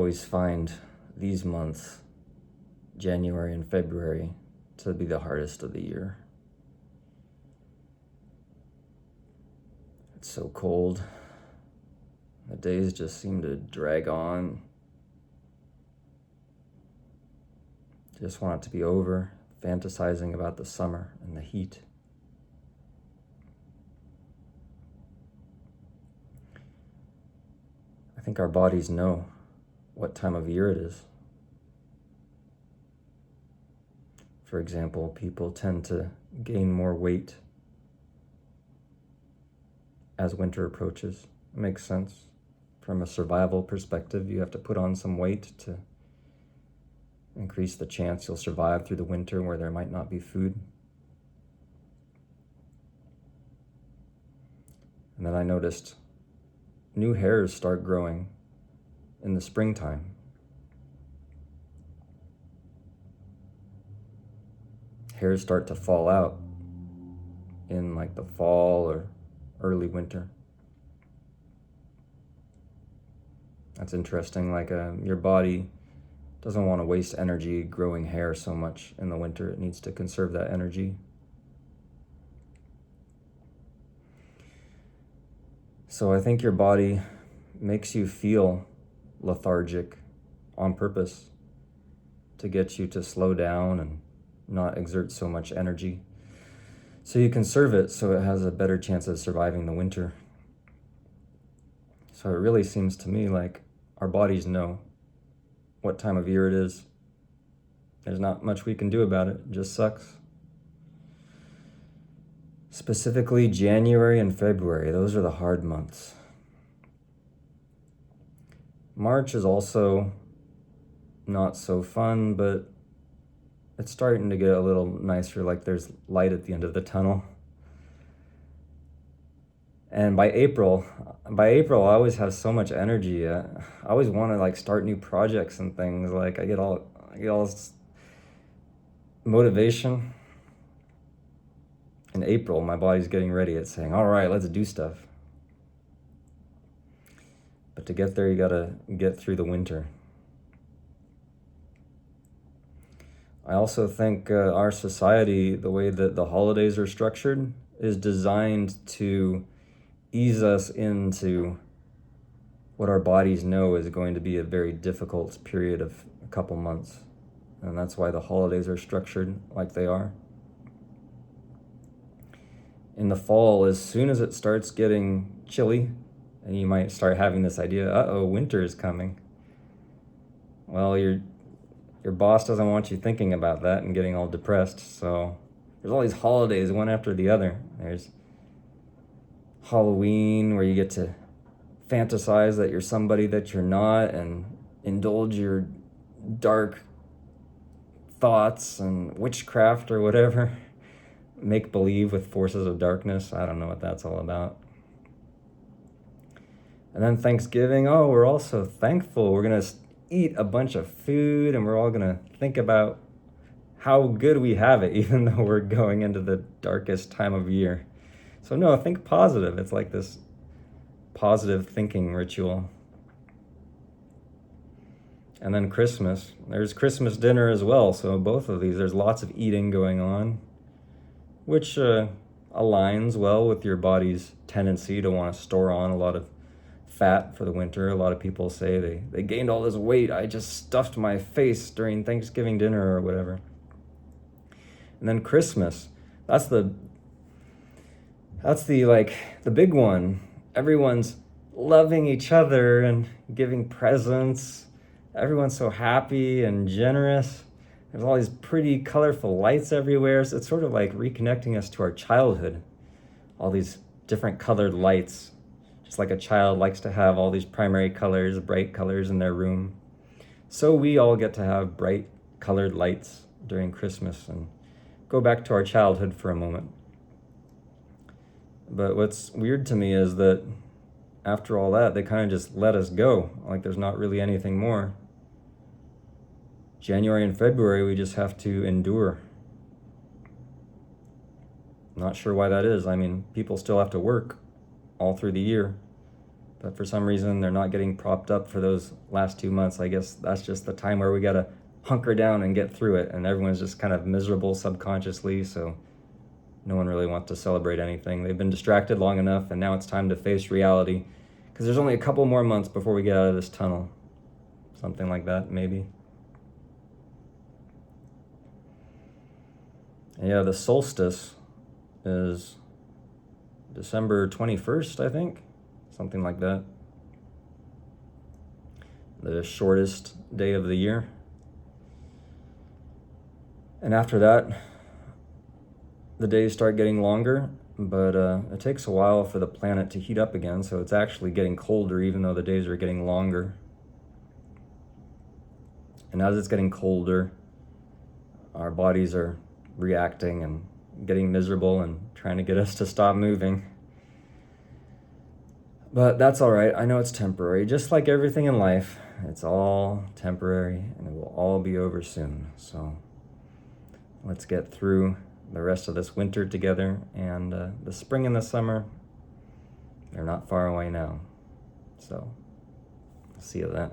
always find these months, January and February, to be the hardest of the year. It's so cold. The days just seem to drag on. Just want it to be over, fantasizing about the summer and the heat. I think our bodies know what time of year it is. For example, people tend to gain more weight as winter approaches. It makes sense. From a survival perspective, you have to put on some weight to increase the chance you'll survive through the winter where there might not be food. And then I noticed new hairs start growing in the springtime. Hairs start to fall out in like the fall or early winter. That's interesting. Like your body doesn't want to waste energy growing hair so much in the winter. It needs to conserve that energy. So I think your body makes you feel lethargic on purpose to get you to slow down and not exert so much energy. So you conserve it so it has a better chance of surviving the winter. So it really seems to me like our bodies know what time of year it is. There's not much we can do about it. It just sucks. Specifically, January and February, those are the hard months. March is also not so fun, but it's starting to get a little nicer, like there's light at the end of the tunnel. And by April, I always have so much energy. I always want to like start new projects and things. Like I get all this motivation. In April, my body's getting ready. It's saying, all right, let's do stuff. But to get there, you gotta get through the winter. I also think our society, the way that the holidays are structured, is designed to ease us into what our bodies know is going to be a very difficult period of a couple months. And that's why the holidays are structured like they are. In the fall, as soon as it starts getting chilly, and you might start having this idea, winter is coming. Well, your boss doesn't want you thinking about that and getting all depressed. So there's all these holidays, one after the other. There's Halloween, where you get to fantasize that you're somebody that you're not and indulge your dark thoughts and witchcraft or whatever. Make believe with forces of darkness. I don't know what that's all about. And then Thanksgiving, we're also thankful. We're going to eat a bunch of food and we're all going to think about how good we have it, even though we're going into the darkest time of year. So no, think positive. It's like this positive thinking ritual. And then Christmas. There's Christmas dinner as well. So both of these, there's lots of eating going on, which aligns well with your body's tendency to want to store on a lot of fat for the winter. A lot of people say they gained all this weight. I just stuffed my face during Thanksgiving dinner or whatever. And then Christmas. That's the big one. Everyone's loving each other and giving presents. Everyone's so happy and generous. There's all these pretty, colorful lights everywhere. So it's sort of like reconnecting us to our childhood. All these different colored lights. Just like a child likes to have all these primary colors, bright colors in their room. So we all get to have bright colored lights during Christmas and go back to our childhood for a moment. But what's weird to me is that after all that, they kind of just let us go. Like there's not really anything more. January and February, we just have to endure. Not sure why that is. I mean, people still have to work all through the year. But for some reason, they're not getting propped up for those last 2 months. I guess that's just the time where we gotta hunker down and get through it. And everyone's just kind of miserable subconsciously. So no one really wants to celebrate anything. They've been distracted long enough, and now it's time to face reality. Because there's only a couple more months before we get out of this tunnel. Something like that, maybe. Yeah, the solstice is December 21st, I think. Something like that. The shortest day of the year. And after that, the days start getting longer, but it takes a while for the planet to heat up again, so it's actually getting colder even though the days are getting longer. And as it's getting colder, our bodies are reacting and getting miserable and trying to get us to stop moving. But that's all right. I know it's temporary. Just like everything in life, it's all temporary and it will all be over soon. So let's get through the rest of this winter together, and the spring and the summer, they're not far away now. So see you then.